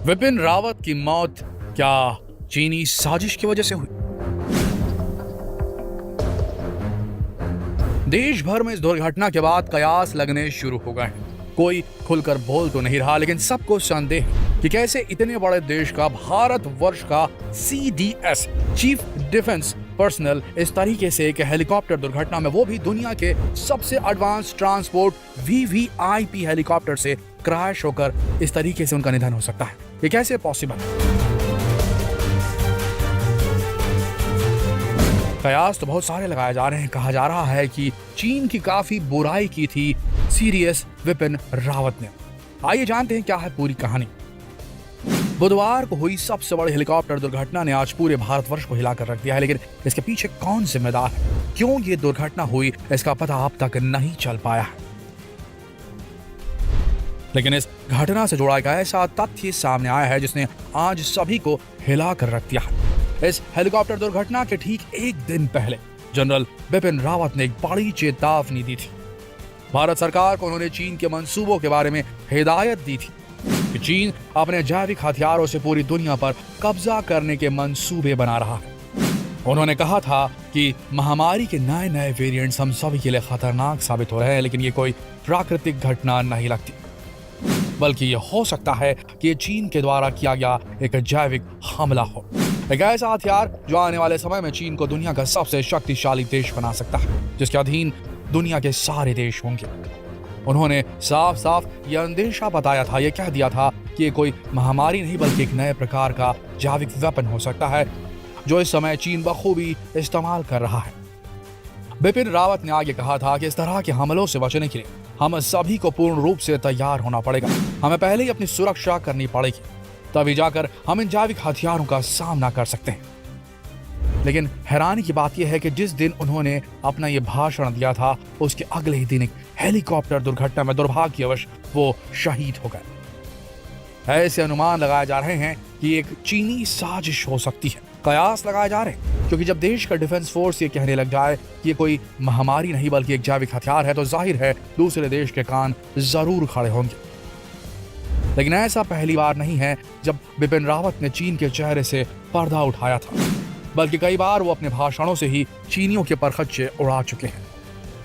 विपिन रावत की मौत क्या चीनी साजिश की वजह से हुई? देश भर में इस दुर्घटना के बाद कयास लगने शुरू हो गए हैं। कोई खुलकर बोल तो नहीं रहा, लेकिन सबको संदेह है कि कैसे इतने बड़े देश का, भारतवर्ष का CDS चीफ डिफेंस पर्सनल इस तरीके से एक हेलीकॉप्टर दुर्घटना में, वो भी दुनिया के सबसे एडवांस ट्रांसपोर्ट VVIP हेलीकॉप्टर से क्रैश होकर इस तरीके से उनका निधन हो सकता है। ये कैसे पॉसिबल है? कयास तो बहुत सारे लगाए जा रहे हैं। कहा जा रहा है कि चीन की काफी बुराई की थी सीरियस विपिन रावत ने। आइए जानते हैं क्या है पूरी कहानी। बुधवार को हुई सबसे बड़ी हेलीकॉप्टर दुर्घटना ने आज पूरे भारतवर्ष को हिलाकर रख दिया है, लेकिन इसके पीछे कौन जिम्मेदार है, क्यों ये दुर्घटना हुई, इसका पता अब तक नहीं चल पाया है। लेकिन इस घटना से जुड़ा एक ऐसा तथ्य सामने आया है जिसने आज सभी को हिलाकर रख दिया है। इस हेलीकॉप्टर दुर्घटना के ठीक एक दिन पहले जनरल बिपिन रावत ने एक बड़ी चेतावनी दी थी। भारत सरकार को उन्होंने चीन के मंसूबों के बारे में हिदायत दी थी कि चीन अपने जैविक हथियारों से पूरी दुनिया पर कब्जा करने के मंसूबे बना रहा है। उन्होंने कहा था कि महामारी के नए नए वेरिएंट्स हम सभी के लिए खतरनाक साबित हो रहे हैं, लेकिन ये कोई प्राकृतिक घटना नहीं लगती, बल्कि ये हो सकता है कि ये चीन के द्वारा किया गया एक जैविक हमला हो, एक ऐसा हथियार जो आने वाले समय में चीन को दुनिया का सबसे शक्तिशाली देश बना सकता है, जिसके अधीन दुनिया के सारे देश होंगे। उन्होंने साफ साफ यह अंदेशा बताया था, यह कह दिया था कि ये कोई महामारी नहीं बल्कि एक नए प्रकार का जैविक वेपन हो सकता है जो इस समय चीन बखूबी इस्तेमाल कर रहा है। बिपिन रावत ने आगे कहा था कि इस तरह के हमलों से बचने के लिए हम सभी को पूर्ण रूप से तैयार होना पड़ेगा। हमें पहले ही अपनी सुरक्षा करनी पड़ेगी, तभी जाकर हम इन जैविक हथियारों का सामना कर सकते हैं। लेकिन हैरानी की बात यह है कि जिस दिन उन्होंने अपना ये भाषण दिया था, उसके अगले ही दिन एक हेलीकॉप्टर दुर्घटना में दुर्भाग्यवश वो शहीद हो गए। ऐसे अनुमान लगाए जा रहे हैं कि एक चीनी साजिश हो सकती है। कयास लगाए जा रहे हैं क्योंकि जब देश का डिफेंस फोर्स ये कहने लग जाए कि ये कोई महामारी नहीं बल्कि एक जैविक हथियार है, तो जाहिर है दूसरे देश के कान जरूर खड़े होंगे। लेकिन ऐसा पहली बार नहीं है जब बिपिन रावत ने चीन के चेहरे से पर्दा उठाया था, बल्कि कई बार वो अपने भाषणों से ही चीनियों के परखच्चे उड़ा चुके हैं।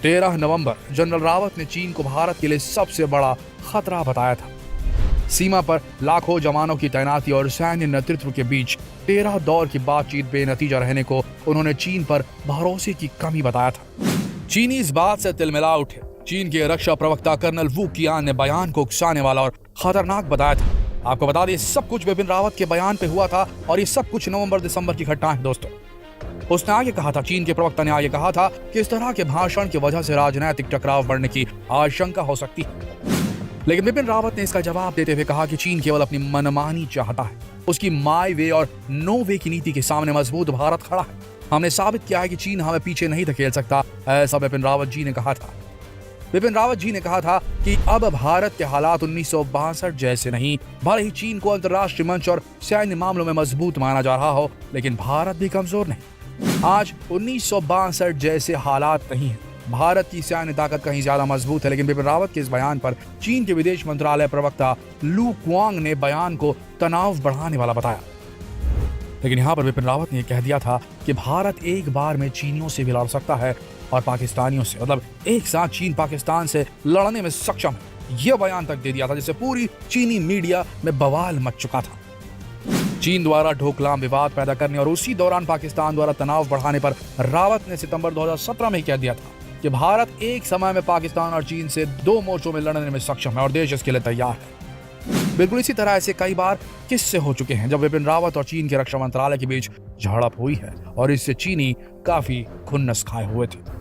13 नवंबर जनरल रावत ने चीन को भारत के लिए सबसे बड़ा खतरा बताया था। सीमा पर लाखों जवानों की तैनाती और सैन्य नेतृत्व के बीच 13 दौर की बातचीत बेनतीजा रहने को उन्होंने चीन पर भरोसे की कमी बताया था। चीनी इस बात से तिलमिला उठे। चीन के रक्षा प्रवक्ता कर्नल वू कियान ने बयान को उकसाने वाला और खतरनाक बताया था। आपको बता दें, सब कुछ बिपिन रावत के बयान पे हुआ था और ये सब कुछ नवंबर-दिसंबर की घटना है दोस्तों। उसने आगे कहा था, चीन के प्रवक्ता ने आगे कहा था कि इस तरह के भाषण की वजह से राजनीतिक टकराव बढ़ने की आशंका हो सकती है। लेकिन बिपिन रावत ने इसका जवाब देते हुए कहा कि चीन केवल अपनी मनमानी चाहता है। उसकी माई वे और नो वे की नीति के सामने मजबूत भारत खड़ा है। हमने साबित किया है कि चीन हमें पीछे नहीं धकेल सकता, ऐसा बिपिन रावत जी ने कहा था। बिपिन रावत जी ने कहा था कि अब भारत के हालात 1962 जैसे नहीं। भले ही चीन को अंतर्राष्ट्रीय मंच और सैन्य मामलों में मजबूत माना जा रहा हो, लेकिन भारत भी कमजोर नहीं। आज 1962 जैसे हालात नहीं है। भारत की सैन्य ताकत कहीं ज्यादा मजबूत है। लेकिन बिपिन रावत के इस बयान पर चीन के विदेश मंत्रालय प्रवक्ता लू क्वांग ने बयान को तनाव बढ़ाने वाला बताया। लेकिन यहाँ पर बिपिन रावत ने कह दिया था कि भारत एक बार में चीनियों से भी लड़ सकता है और पाकिस्तानियों से, मतलब एक साथ चीन पाकिस्तान से लड़ने में सक्षम है। यह बयान तक दे दिया था जिससे पूरी चीनी मीडिया में बवाल मच चुका था। चीन द्वारा ढोकलाम विवाद पैदा करने और उसी दौरान पाकिस्तान द्वारा तनाव बढ़ाने पर रावत ने सितंबर 2017 में ही कह दिया था कि भारत एक समय में पाकिस्तान और चीन से 2 मोर्चों में लड़ने में सक्षम है और देश इसके लिए तैयार है। बिल्कुल इसी तरह ऐसे कई बार किस्से हो चुके हैं जब बिपिन रावत और चीन के रक्षा मंत्रालय के बीच झड़प हुई है और इससे चीनी काफी खुन्नस खाए हुए थे।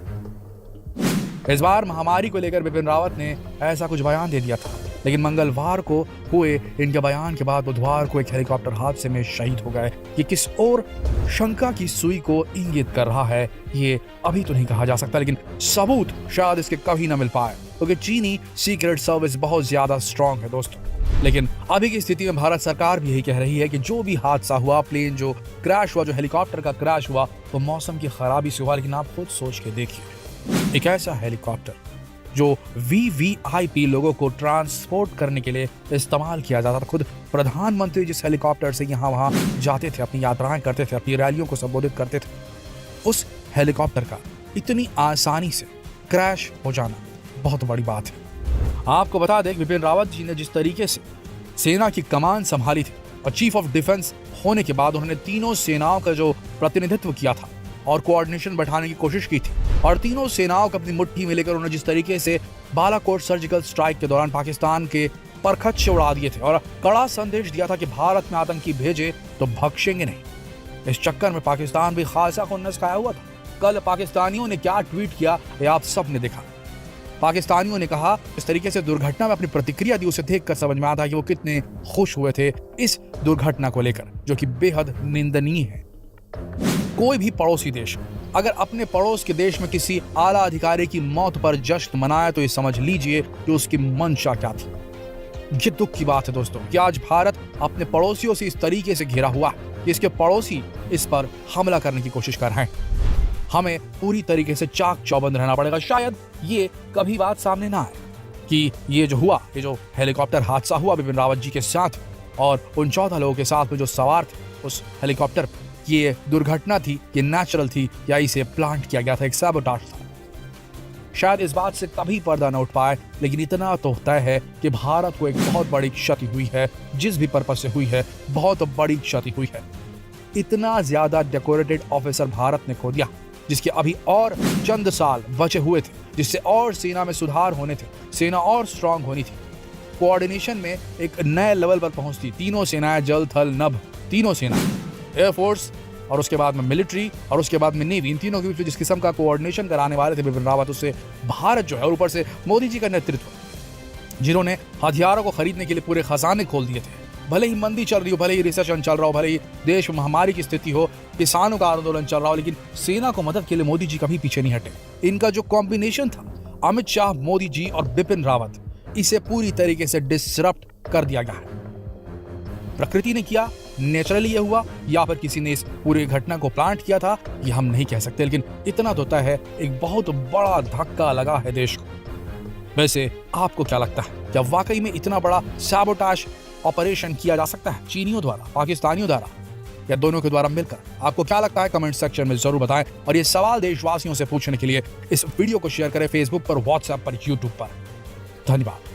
इस बार महामारी को लेकर बिपिन रावत ने ऐसा कुछ बयान दे दिया था, लेकिन मंगलवार को हुए इनके बयान के बाद बुधवार को एक हेलीकॉप्टर हादसे में शहीद हो गए। ये किस और शंका की सुई को इंगित कर रहा है ये अभी तो नहीं कहा जा सकता, लेकिन सबूत शायद इसके कभी न मिल पाए, क्योंकि चीनी सीक्रेट सर्विस बहुत ज्यादा स्ट्रांग है दोस्तों। लेकिन अभी की स्थिति में भारत सरकार भी यही कह रही है कि जो भी हादसा हुआ, प्लेन जो क्रैश हुआ, जो हेलीकॉप्टर का क्रैश हुआ, वो मौसम की खराबी से हुआ। लेकिन आप खुद सोच के देखिए, एक ऐसा हेलीकॉप्टर जो VVIP लोगों को ट्रांसपोर्ट करने के लिए इस्तेमाल किया जाता था। खुद प्रधानमंत्री जिस हेलीकॉप्टर से यहाँ वहाँ जाते थे, अपनी यात्राएं करते थे, अपनी रैलियों को संबोधित करते थे, उस हेलीकॉप्टर का इतनी आसानी से क्रैश हो जाना बहुत बड़ी बात है। आपको बता दें बिपिन रावत जी ने जिस तरीके से सेना की कमान संभाली थी और चीफ ऑफ डिफेंस होने के बाद उन्होंने तीनों सेनाओं का जो प्रतिनिधित्व किया था और कोऑर्डिनेशन बैठाने की कोशिश की थी और तीनों सेनाओं को अपनी मुट्ठी में लेकर उन्होंने जिस तरीके से बालाकोट सर्जिकल स्ट्राइक के दौरान पाकिस्तान के परखच्चे उड़ा दिए थे और कड़ा संदेश दिया था कि भारत में आतंकी भेजे तो बख्शेंगे नहीं। इस चक्कर में पाकिस्तान भी खासा खुन्नस खाया हुआ था। कल पाकिस्तानियों ने क्या ट्वीट किया ये आप सब ने देखा। पाकिस्तानियों ने कहा, इस तरीके से दुर्घटना में अपनी प्रतिक्रिया दी, उसे देखकर समझ में आता कि वो कितने खुश हुए थे इस दुर्घटना को लेकर, जो कि बेहद निंदनीय है। कोई भी पड़ोसी देश अगर अपने पड़ोस के देश में किसी आला अधिकारी की मौत पर जश्न मनाए तो ये समझ लीजिए कि उसकी मंशा क्या थी। ये दुख की बात है दोस्तों कि आज भारत अपने पड़ोसियों से इस तरीके से घिरा हुआ है कि इसके पड़ोसी इस पर हमला करने की कोशिश कर रहे हैं। हमें पूरी तरीके से चाक चौबंद रहना पड़ेगा। शायद ये कभी बात सामने ना आए कि ये जो हेलीकॉप्टर हादसा हुआ बिपिन रावत जी के साथ और उन 14 लोगों के साथ में जो सवार थे उस हेलीकॉप्टर, ये दुर्घटना थी, ये नेचुरल थी या इसे प्लांट किया गया था, एक सैबोटाज था। शायद इस बात से कभी पर्दा न उठ पाए, लेकिन इतना तो तय है कि भारत को एक बहुत बड़ी क्षति हुई है। जिस भी पर्पज से हुई है बहुत बड़ी क्षति हुई है। इतना ज्यादा डेकोरेटेड ऑफिसर भारत ने खो दिया जिसके अभी और चंद साल बचे हुए थे, जिससे और सेना में सुधार होने थे, सेना और स्ट्रांग होनी थी, कोऑर्डिनेशन में एक नए लेवल पर पहुंचती। तीनों सेनाएं, जल थल नभ, तीनों सेना, एयरफोर्स और उसके बाद में मिलिट्री और उसके बाद में नेवी, इन तीनों के बीच जिस किस्म का कोऑर्डिनेशन कराने वाले थे बिपिन रावत, उससे भारत जो है, और ऊपर से मोदी जी का नेतृत्व, जिन्होंने हथियारों को खरीदने के लिए पूरे खजाने खोल दिए थे। भले ही मंदी चल रही हो, भले ही रिसेशन चल रहा हो, भले ही देश में महामारी की स्थिति हो, किसानों का आंदोलन चल रहा हो, लेकिन सेना को मदद के लिए मोदी जी कभी पीछे नहीं हटे। इनका जो कॉम्बिनेशन था, अमित शाह, मोदी जी और बिपिन रावत, इसे पूरी तरीके से डिसरप्ट कर दिया गया है। प्रकृति ने किया, नेचुरली ये हुआ, या फिर किसी ने इस पूरी घटना को प्लांट किया था, ये हम नहीं कह सकते, लेकिन इतना तो तय है एक बहुत बड़ा धक्का लगा है देश को। वैसे आपको क्या लगता है, क्या वाकई में इतना बड़ा सैबोटाज ऑपरेशन किया जा सकता है चीनियों द्वारा, पाकिस्तानियों द्वारा, या दोनों के द्वारा मिलकर? आपको क्या लगता है कमेंट सेक्शन में जरूर बताएं और ये सवाल देशवासियों से पूछने के लिए इस वीडियो को शेयर करें फेसबुक पर, व्हाट्सएप पर, यूट्यूब पर। धन्यवाद।